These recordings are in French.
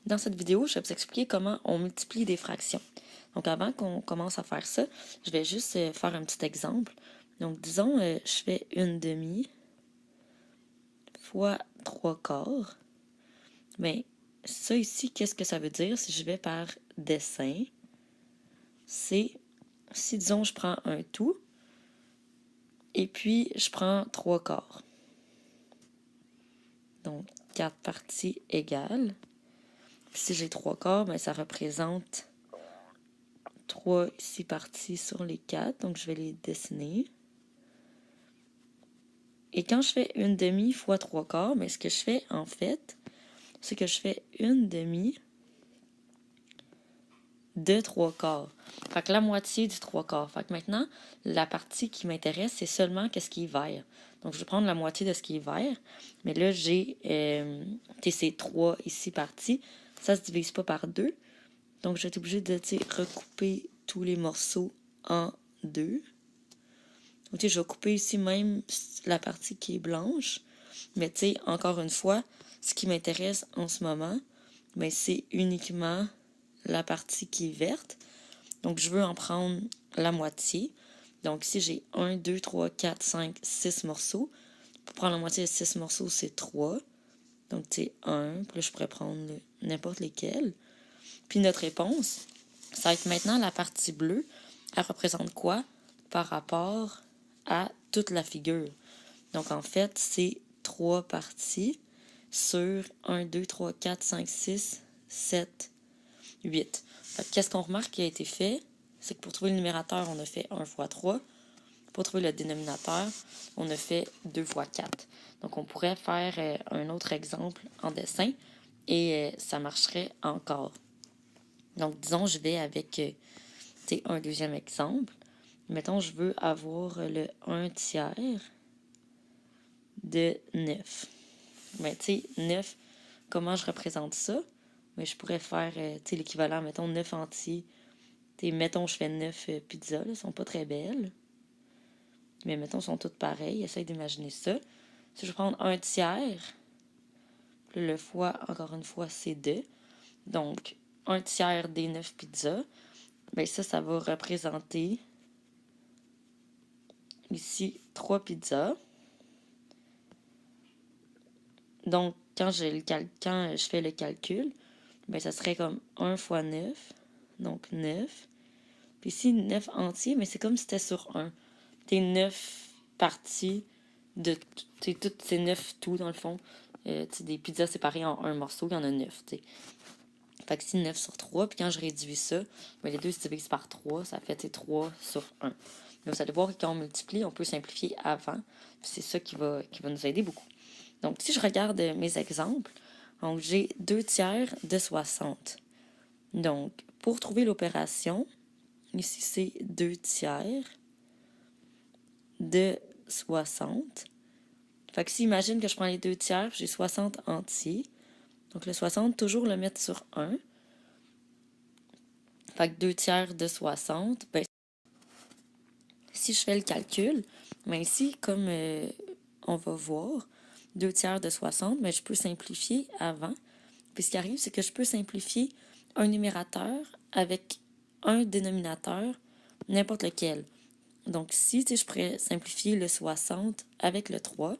Dans cette vidéo, je vais vous expliquer comment on multiplie des fractions. Donc, avant qu'on commence à faire ça, je vais juste faire un petit exemple. Donc, disons, je fais 1/2 fois 3/4. Mais ça ici, qu'est-ce que ça veut dire si je vais par dessin? C'est, si disons, je prends un tout, et puis je prends 3/4. Donc, 4 parties égales. Puis si j'ai 3/4, ben, ça représente 3 ici parties sur les 4. Donc, je vais les dessiner. Et quand je fais 1/2 fois 3/4, mais ce que je fais, en fait, c'est que je fais 1/2 de 3/4. Fait que la moitié du 3/4. Fait que maintenant, la partie qui m'intéresse, c'est seulement ce qui est vert. Donc, je vais prendre la moitié de ce qui est vert. Mais là, j'ai ces 3 ici parties. Ça se divise pas par 2. Donc, je vais être obligée de recouper tous les morceaux en 2. Donc, je vais couper ici même la partie qui est blanche. Mais encore une fois, ce qui m'intéresse en ce moment, c'est uniquement la partie qui est verte. Donc, je veux en prendre la moitié. Donc, ici, j'ai 1, 2, 3, 4, 5, 6 morceaux. Pour prendre la moitié de 6 morceaux, c'est 3. Donc, 1. Puis là, je pourrais prendre n'importe lesquels. Puis notre réponse, ça va être maintenant la partie bleue. Elle représente quoi par rapport à toute la figure? Donc, en fait, c'est 3 parties sur 1, 2, 3, 4, 5, 6, 7, 8. Qu'est-ce qu'on remarque qui a été fait? C'est que pour trouver le numérateur, on a fait 1 fois 3. Pour trouver le dénominateur, on a fait 2 fois 4. Donc, on pourrait faire un autre exemple en dessin et ça marcherait encore. Donc, disons, je vais avec un deuxième exemple. Mettons, je veux avoir le 1/3 de 9. Mais tu sais, 9, comment je représente ça? Mais je pourrais faire l'équivalent, mettons, 9 entiers. Mettons, je fais 9 pizzas, là, elles sont pas très belles. Mais mettons, elles sont toutes pareilles. Essaye d'imaginer ça. Si je prends 1/3, le fois, encore une fois, c'est 2. Donc, 1/3 des 9 pizzas. Ben ça va représenter ici 3 pizzas. Donc, quand je fais le calcul, ben ça serait comme 1 fois 9. Donc, 9. Puis ici, 9 entiers, mais c'est comme si c'était sur 1. 9 parties de toutes ces 9 tout, dans le fond. Des pizzas séparées en un morceau, il y en a 9. Fait que ici, 9 sur 3. Puis quand je réduis ça, ben les deux se divisent par 3. Ça fait 3 sur 1. Mais vous allez voir que quand on multiplie, on peut simplifier avant. C'est ça qui va nous aider beaucoup. Donc, si je regarde mes exemples, donc j'ai 2/3 de 60. Donc, pour trouver l'opération, ici c'est 2/3 de 60. Fait que si imagine que je prends les 2/3, j'ai 60 entiers. Donc, le 60, toujours le mettre sur 1. Fait que 2/3 de 60, ben, si je fais le calcul, ben ici, comme on va voir, 2/3 de 60, mais je peux simplifier avant. Puis ce qui arrive, c'est que je peux simplifier un numérateur avec un dénominateur, n'importe lequel. Donc si je pourrais simplifier le 60 avec le 3,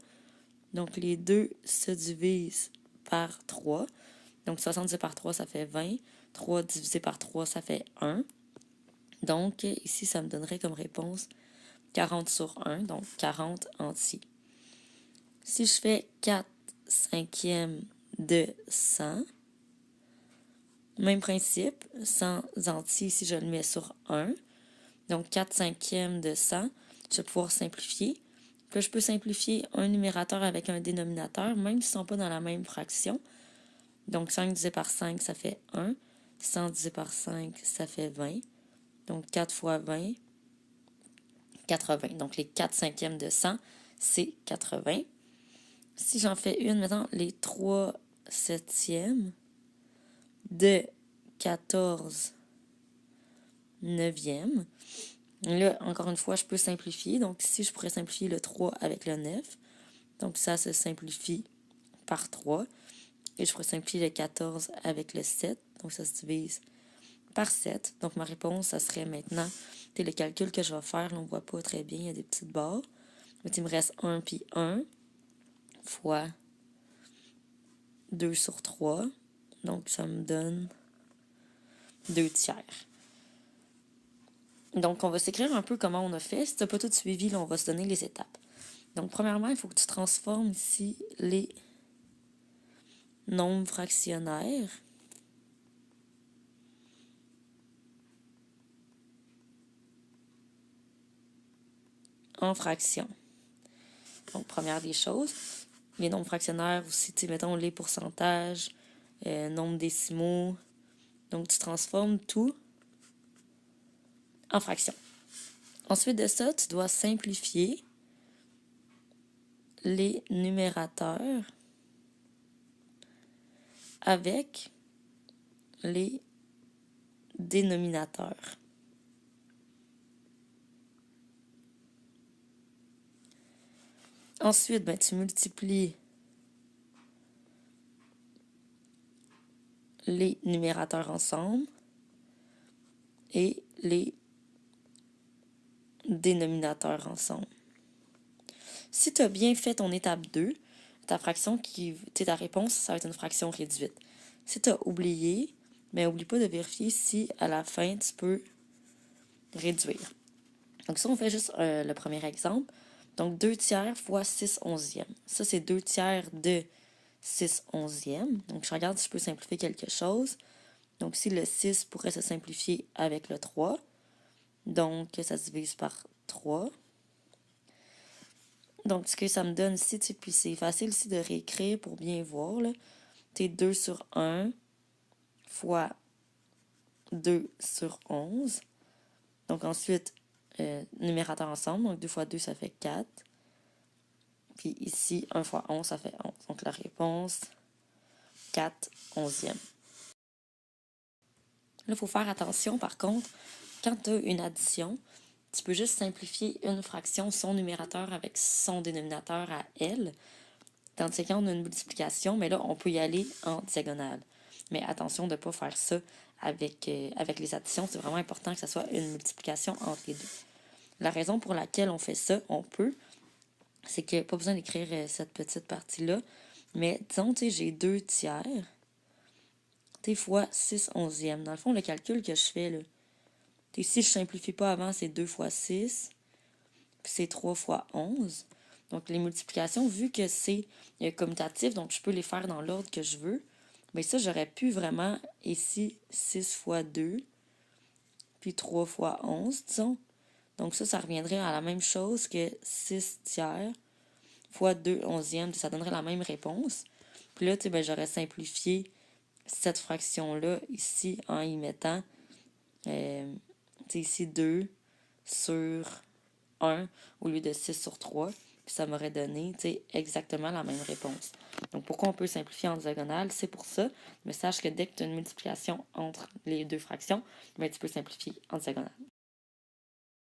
donc les deux se divisent par 3. Donc 60 divisé par 3, ça fait 20. 3 divisé par 3, ça fait 1. Donc ici, ça me donnerait comme réponse 40 sur 1, donc 40 entiers. Si je fais 4 cinquièmes de 100, même principe, 100 entiers, ici je le mets sur 1. Donc 4 cinquièmes de 100, je vais pouvoir simplifier. Puis là, je peux simplifier un numérateur avec un dénominateur, même s'ils ne sont pas dans la même fraction. Donc 5 divisé par 5, ça fait 1. 100 divisé par 5, ça fait 20. Donc 4 fois 20, 80. Donc les 4 cinquièmes de 100, c'est 80. Si j'en fais une, maintenant, les 3 septièmes de 14 neuvièmes. Là, encore une fois, je peux simplifier. Donc ici, je pourrais simplifier le 3 avec le 9. Donc ça se simplifie par 3. Et je pourrais simplifier le 14 avec le 7. Donc, ça se divise par 7. Donc, ma réponse, ça serait maintenant, le calcul que je vais faire, là, on ne voit pas très bien, il y a des petites barres. Mais il me reste 1 puis 1 fois 2 sur 3. Donc, ça me donne 2 tiers. Donc, on va s'écrire un peu comment on a fait. Si tu n'as pas tout suivi, là, on va se donner les étapes. Donc, premièrement, il faut que tu transformes ici les nombres fractionnaires en fractions. Donc, première des choses, les nombres fractionnaires aussi, mettons les pourcentages, nombres décimaux. Donc, tu transformes tout en fractions. Ensuite de ça, tu dois simplifier les numérateurs avec les dénominateurs. Ensuite, tu multiplies les numérateurs ensemble et les dénominateurs ensemble. Si tu as bien fait ton étape 2, ta fraction ta réponse, ça va être une fraction réduite. Si tu as oublié, oublie pas de vérifier si à la fin tu peux réduire. Donc ça, on fait juste le premier exemple. Donc 2 tiers fois 6 onzièmes. Ça, c'est 2 tiers de 6 onzièmes. Donc je regarde si je peux simplifier quelque chose. Donc ici, le 6 pourrait se simplifier avec le 3. Donc ça se divise par 3. Donc, ce que ça me donne ici, puis c'est facile ici de réécrire pour bien voir, là. 2 sur 1 fois 2 sur 11. Donc, ensuite, numérateur ensemble. Donc, 2 fois 2, ça fait 4. Puis ici, 1 fois 11, ça fait 11. Donc, la réponse, 4 onzièmes. Là, il faut faire attention, par contre, quand tu as une addition, tu peux juste simplifier une fraction, son numérateur avec son dénominateur à elle. Tandis que quand on a une multiplication, mais là, on peut y aller en diagonale. Mais attention de ne pas faire ça avec les additions. C'est vraiment important que ce soit une multiplication entre les deux. La raison pour laquelle on fait ça, on peut, c'est qu'il n'y a pas besoin d'écrire cette petite partie-là. Mais disons, j'ai 2 tiers fois 6 onzièmes. Dans le fond, le calcul que je fais, là, si je ne simplifie pas avant, c'est 2 fois 6, puis c'est 3 fois 11. Donc, les multiplications, vu que c'est commutatif, donc je peux les faire dans l'ordre que je veux, mais ça, j'aurais pu vraiment, ici, 6 fois 2, puis 3 fois 11, disons. Donc, ça reviendrait à la même chose que 6 tiers fois 2 onzièmes. Ça donnerait la même réponse. Puis là, j'aurais simplifié cette fraction-là ici en y mettant, ici 2 sur 1 au lieu de 6 sur 3. Puis ça m'aurait donné exactement la même réponse. Donc, pourquoi on peut simplifier en diagonale? C'est pour ça. Mais sache que dès que tu as une multiplication entre les deux fractions, tu peux simplifier en diagonale.